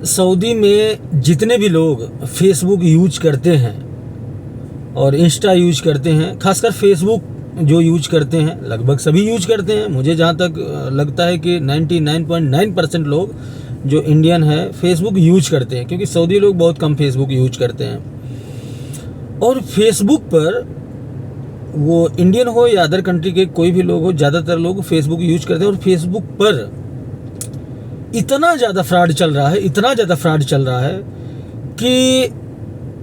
Saudi में जितने भी लोग फेसबुक यूज करते हैं और इंस्टा यूज करते हैं, खासकर फेसबुक जो यूज करते हैं, लगभग सभी यूज करते हैं। मुझे जहाँ तक लगता है कि 99.9% लोग जो इंडियन है फेसबुक यूज करते हैं, क्योंकि सऊदी लोग बहुत कम फेसबुक यूज करते हैं। और फेसबुक पर वो इंडियन हो या अदर कंट्री के कोई भी लोग हो, ज़्यादातर लोग फेसबुक यूज करते हैं। और फेसबुक पर इतना ज़्यादा फ्रॉड चल रहा है, इतना ज़्यादा फ्रॉड चल रहा है कि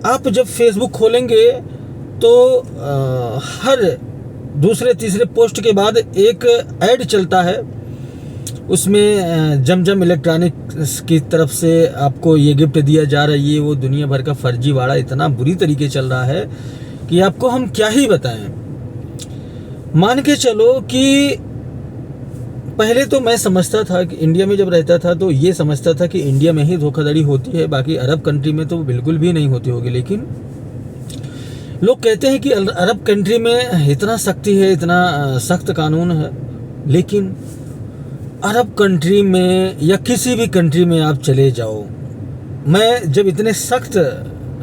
आप जब फेसबुक खोलेंगे तो हर दूसरे तीसरे पोस्ट के बाद एक ऐड चलता है, उसमें जमजम इलेक्ट्रॉनिक्स की तरफ से आपको ये गिफ्ट दिया जा रहा है, ये वो दुनिया भर का फर्जीवाड़ा इतना बुरी तरीके चल रहा है कि आपको हम क्या ही बताएं। मान के चलो कि पहले तो मैं समझता था कि इंडिया में जब रहता था तो ये समझता था कि इंडिया में ही धोखाधड़ी होती है, बाकी अरब कंट्री में तो बिल्कुल भी नहीं होती होगी। लेकिन लोग कहते हैं कि अरब कंट्री में इतना सख्ती है, इतना सख्त कानून है, लेकिन अरब कंट्री में या किसी भी कंट्री में आप चले जाओ, मैं जब इतने सख्त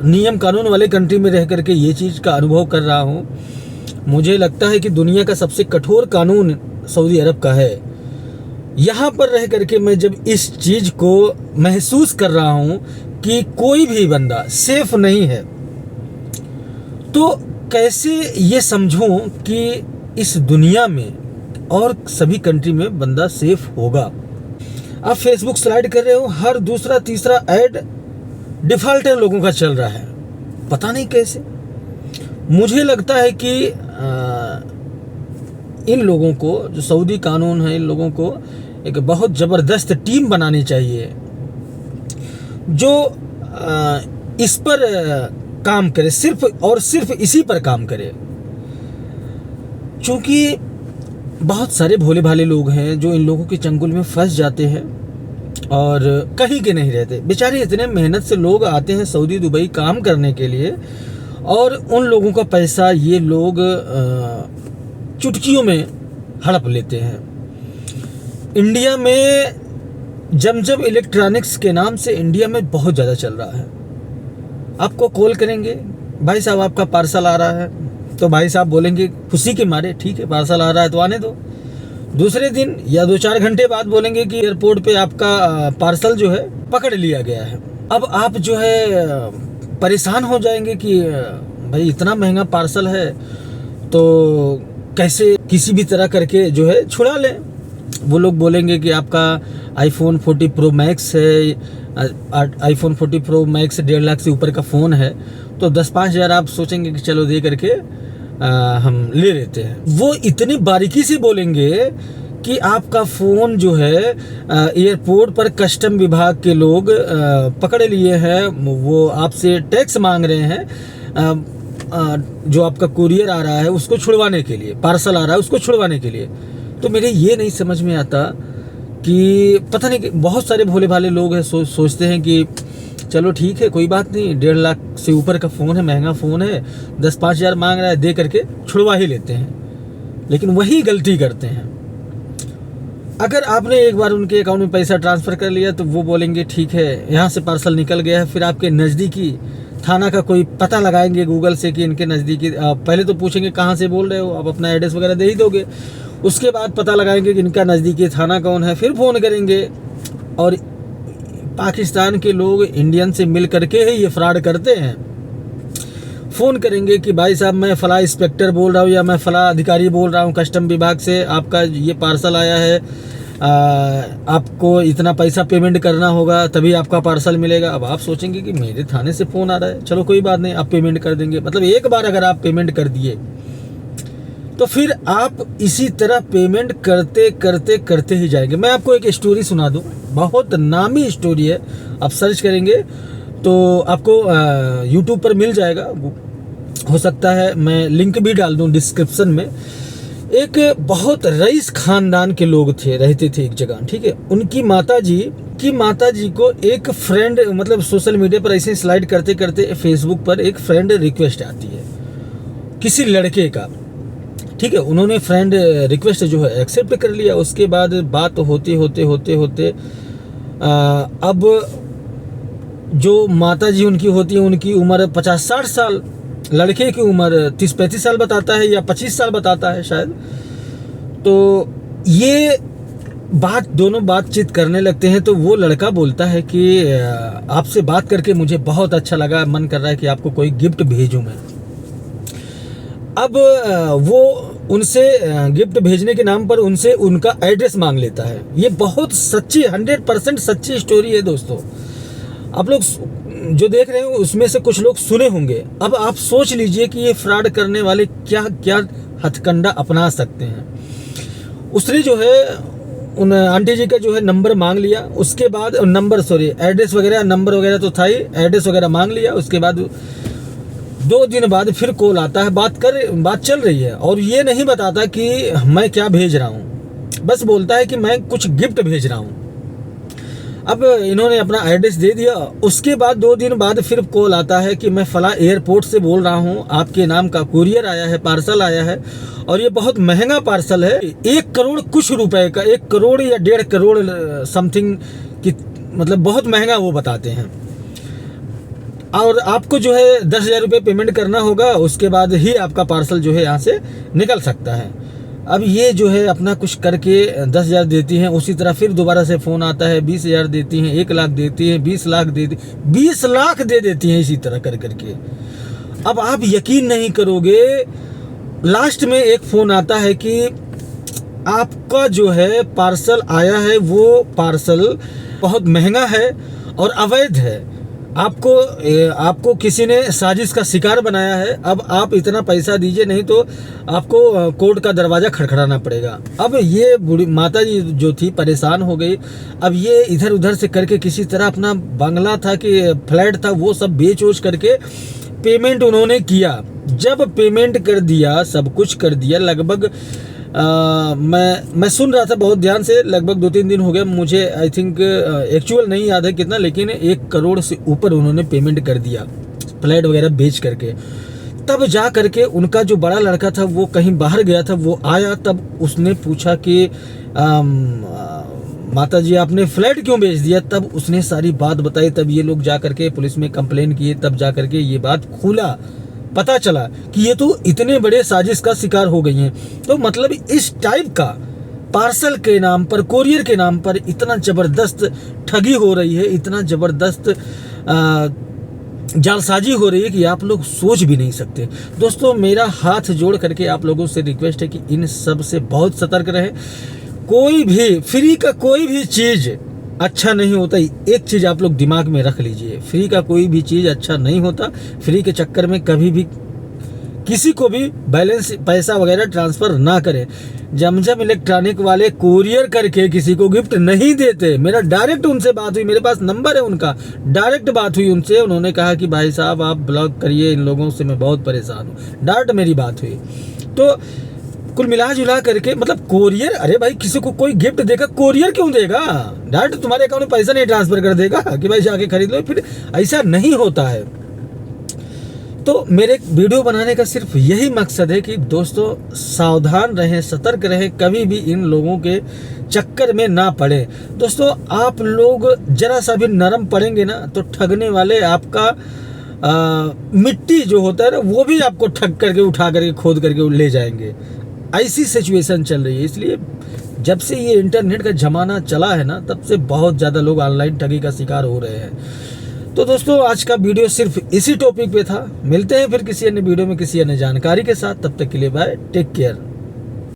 नियम कानून वाले कंट्री में रह करके ये चीज़ का अनुभव कर रहा हूँ, मुझे लगता है कि दुनिया का सबसे कठोर कानून सऊदी अरब का है। यहाँ पर रह करके मैं जब इस चीज़ को महसूस कर रहा हूँ कि कोई भी बंदा सेफ नहीं है, तो कैसे ये समझूं कि इस दुनिया में और सभी कंट्री में बंदा सेफ होगा। आप फेसबुक स्लाइड कर रहे हो, हर दूसरा तीसरा ऐड डिफॉल्टर लोगों का चल रहा है, पता नहीं कैसे। मुझे लगता है कि इन लोगों को, जो सऊदी कानून है, इन लोगों को एक बहुत ज़बरदस्त टीम बनानी चाहिए जो इस पर काम करे, सिर्फ और सिर्फ इसी पर काम करे। क्योंकि बहुत सारे भोले भाले लोग हैं जो इन लोगों के चंगुल में फंस जाते हैं और कहीं के नहीं रहते। बेचारे इतने मेहनत से लोग आते हैं सऊदी दुबई काम करने के लिए, और उन लोगों का पैसा ये लोग चुटकियों में हड़प लेते हैं। इंडिया में जमजम इलेक्ट्रॉनिक्स के नाम से इंडिया में बहुत ज़्यादा चल रहा है। आपको कॉल करेंगे, भाई साहब आपका पार्सल आ रहा है, तो भाई साहब बोलेंगे खुशी के मारे, ठीक है पार्सल आ रहा है तो आने दो। दूसरे दिन या 2-4 घंटे बाद बोलेंगे कि एयरपोर्ट पे आपका पार्सल जो है पकड़ लिया गया है। अब आप जो है परेशान हो जाएंगे कि भाई इतना महंगा पार्सल है तो कैसे किसी भी तरह करके जो है छुड़ा लें। वो लोग बोलेंगे कि आपका iPhone 40 Pro Max है, iPhone 40 Pro Max 1.5 लाख से ऊपर का फ़ोन है, तो 10-5 हज़ार आप सोचेंगे कि चलो दे करके हम ले लेते हैं। वो इतनी बारीकी से बोलेंगे कि आपका फ़ोन जो है एयरपोर्ट पर कस्टम विभाग के लोग पकड़ लिए हैं, वो आपसे टैक्स मांग रहे हैं, जो आपका कुरियर आ रहा है उसको छुड़वाने के लिए, पार्सल आ रहा है उसको छुड़वाने के लिए। तो मेरे ये नहीं समझ में आता कि पता नहीं, बहुत सारे भोले भाले लोग हैं सोचते हैं कि चलो ठीक है कोई बात नहीं, 1.5 लाख से ऊपर का फ़ोन है, महंगा फ़ोन है, 10-5 हज़ार मांग रहा है, दे करके छुड़वा ही लेते हैं। लेकिन वही गलती करते हैं। अगर आपने एक बार उनके अकाउंट में पैसा ट्रांसफ़र कर लिया तो वो बोलेंगे ठीक है यहाँ से पार्सल निकल गया है, फिर आपके नज़दीकी थाना का कोई पता लगाएंगे गूगल से कि इनके नज़दीकी, पहले तो पूछेंगे कहाँ से बोल रहे हो, आप अपना एड्रेस वगैरह दे ही दोगे, उसके बाद पता लगाएंगे कि इनका नज़दीकी थाना कौन है, फिर फ़ोन करेंगे। और पाकिस्तान के लोग इंडियन से मिल करके ही ये फ्रॉड करते हैं। फ़ोन करेंगे कि भाई साहब मैं फ़ला इंस्पेक्टर बोल रहा हूँ या मैं फ़ला अधिकारी बोल रहा हूँ कस्टम विभाग से, आपका ये पार्सल आया है, आपको इतना पैसा पेमेंट करना होगा तभी आपका पार्सल मिलेगा। अब आप सोचेंगे कि मेरे थाने से फ़ोन आ रहा है, चलो कोई बात नहीं आप पेमेंट कर देंगे। मतलब एक बार अगर आप पेमेंट कर दिए तो फिर आप इसी तरह पेमेंट करते करते करते ही जाएंगे। मैं आपको एक स्टोरी सुना दूं, बहुत नामी स्टोरी है, आप सर्च करेंगे तो आपको यूट्यूब पर मिल जाएगा, हो सकता है मैं लिंक भी डाल दूं डिस्क्रिप्शन में। एक बहुत रईस खानदान के लोग थे, रहते थे एक जगह, ठीक है। उनकी माताजी को एक फ्रेंड, मतलब सोशल मीडिया पर ऐसे स्लाइड करते करते फेसबुक पर एक फ्रेंड रिक्वेस्ट आती है किसी लड़के का, ठीक है। उन्होंने फ्रेंड रिक्वेस्ट जो है एक्सेप्ट कर लिया। उसके बाद बात होते होते अब जो माता जी उनकी होती है उनकी उम्र 50-60 साल, लड़के की उम्र 30-35 साल बताता है या 25 साल बताता है शायद। तो ये दोनों बातचीत करने लगते हैं। तो वो लड़का बोलता है कि आपसे बात करके मुझे बहुत अच्छा लगा, मन कर रहा है कि आपको कोई गिफ्ट भेजूं मैं। अब वो उनसे गिफ्ट भेजने के नाम पर उनसे उनका एड्रेस मांग लेता है। ये बहुत सच्ची 100% सच्ची स्टोरी है दोस्तों। आप लोग जो देख रहे हो उसमें से कुछ लोग सुने होंगे। अब आप सोच लीजिए कि ये फ्रॉड करने वाले क्या क्या हथकंडा अपना सकते हैं। उसने जो है उन आंटी जी का जो है नंबर मांग लिया, उसके बाद एड्रेस वगैरह, नंबर वगैरह तो था ही, एड्रेस वगैरह मांग लिया। उसके बाद 2 दिन बाद फिर कॉल आता है, बात चल रही है और ये नहीं बताता कि मैं क्या भेज रहा हूँ, बस बोलता है कि मैं कुछ गिफ्ट भेज रहा हूँ। अब इन्होंने अपना एड्रेस दे दिया। उसके बाद 2 दिन बाद फिर कॉल आता है कि मैं फला एयरपोर्ट से बोल रहा हूँ, आपके नाम का कुरियर आया है, पार्सल आया है और ये बहुत महंगा पार्सल है, 1 करोड़ कुछ रुपए का, 1 करोड़ या 1.5 करोड़ समथिंग की, मतलब बहुत महंगा वो बताते हैं। और आपको जो है 10,000 रुपये पेमेंट करना होगा, उसके बाद ही आपका पार्सल जो है यहाँ से निकल सकता है। अब ये जो है अपना कुछ करके 10,000 देती हैं। उसी तरह फिर दोबारा से फ़ोन आता है, 20,000 देती हैं, 1 लाख देती हैं, 20 लाख देती, 20 लाख दे देती हैं इसी तरह कर करके। अब आप यकीन नहीं करोगे, लास्ट में एक फ़ोन आता है कि आपका जो है पार्सल आया है, वो पार्सल बहुत महंगा है और अवैध है, आपको किसी ने साजिश का शिकार बनाया है। अब आप इतना पैसा दीजिए, नहीं तो आपको कोर्ट का दरवाज़ा खड़खड़ाना पड़ेगा। अब ये बूढ़ी माता जी जो थी परेशान हो गई। अब ये इधर उधर से करके किसी तरह अपना बंगला था कि फ्लैट था, वो सब बेच करके पेमेंट उन्होंने किया। जब पेमेंट कर दिया, सब कुछ कर दिया, लगभग मैं सुन रहा था बहुत ध्यान से, लगभग 2-3 दिन हो गए मुझे, आई थिंक एक्चुअल नहीं याद है कितना, लेकिन 1 करोड़ से ऊपर उन्होंने पेमेंट कर दिया फ्लैट वगैरह बेच करके। तब जा करके उनका जो बड़ा लड़का था वो कहीं बाहर गया था, वो आया, तब उसने पूछा कि माता जी आपने फ्लैट क्यों बेच दिया। तब उसने सारी बात बताई। तब ये लोग जा करके पुलिस में कंप्लेन किए, तब जा करके ये बात खुला, पता चला कि ये तो इतने बड़े साजिश का शिकार हो गई हैं। तो मतलब इस टाइप का पार्सल के नाम पर, कोरियर के नाम पर इतना ज़बरदस्त ठगी हो रही है, इतना ज़बरदस्त जालसाजी हो रही है कि आप लोग सोच भी नहीं सकते। दोस्तों मेरा हाथ जोड़ करके आप लोगों से रिक्वेस्ट है कि इन सब से बहुत सतर्क रहें। कोई भी फ्री का कोई भी चीज़ अच्छा नहीं होता। एक चीज़ आप लोग दिमाग में रख लीजिए, फ्री का कोई भी चीज़ अच्छा नहीं होता। फ्री के चक्कर में कभी भी किसी को भी बैलेंस पैसा वगैरह ट्रांसफ़र ना करें। जमजम इलेक्ट्रॉनिक वाले कोरियर करके किसी को गिफ्ट नहीं देते। मेरा डायरेक्ट उनसे बात हुई, मेरे पास नंबर है उनका, डायरेक्ट बात हुई उनसे। उन्होंने कहा कि भाई साहब आप ब्लॉक करिए, इन लोगों से मैं बहुत परेशान हूँ। डायरेक्ट मेरी बात हुई। तो कुल मिला जुला करके मतलब कोरियर, अरे भाई किसी को कोई गिफ्ट देगा, कोरियर क्यों देगा? डायरेक्ट तुम्हारे अकाउंट में पैसा नहीं ट्रांसफ़र कर देगा कि भाई जाके खरीद लो, फिर ऐसा नहीं होता है। तो मेरे वीडियो बनाने का सिर्फ यही मकसद है कि दोस्तों सावधान रहें, सतर्क रहें, कभी भी इन लोगों के चक्कर में ना पड़े। दोस्तों आप लोग जरा सा भी नरम पड़ेंगे ना तो ठगने वाले आपका मिट्टी जो होता है ना वो भी आपको ठग करके उठा करके खोद करके ले जाएंगे। ऐसी सिचुएशन चल रही है। इसलिए जब से ये इंटरनेट का ज़माना चला है ना, तब से बहुत ज़्यादा लोग ऑनलाइन ठगी का शिकार हो रहे हैं। तो दोस्तों आज का वीडियो सिर्फ इसी टॉपिक पे था। मिलते हैं फिर किसी अन्य वीडियो में किसी अन्य जानकारी के साथ। तब तक के लिए बाय, टेक केयर।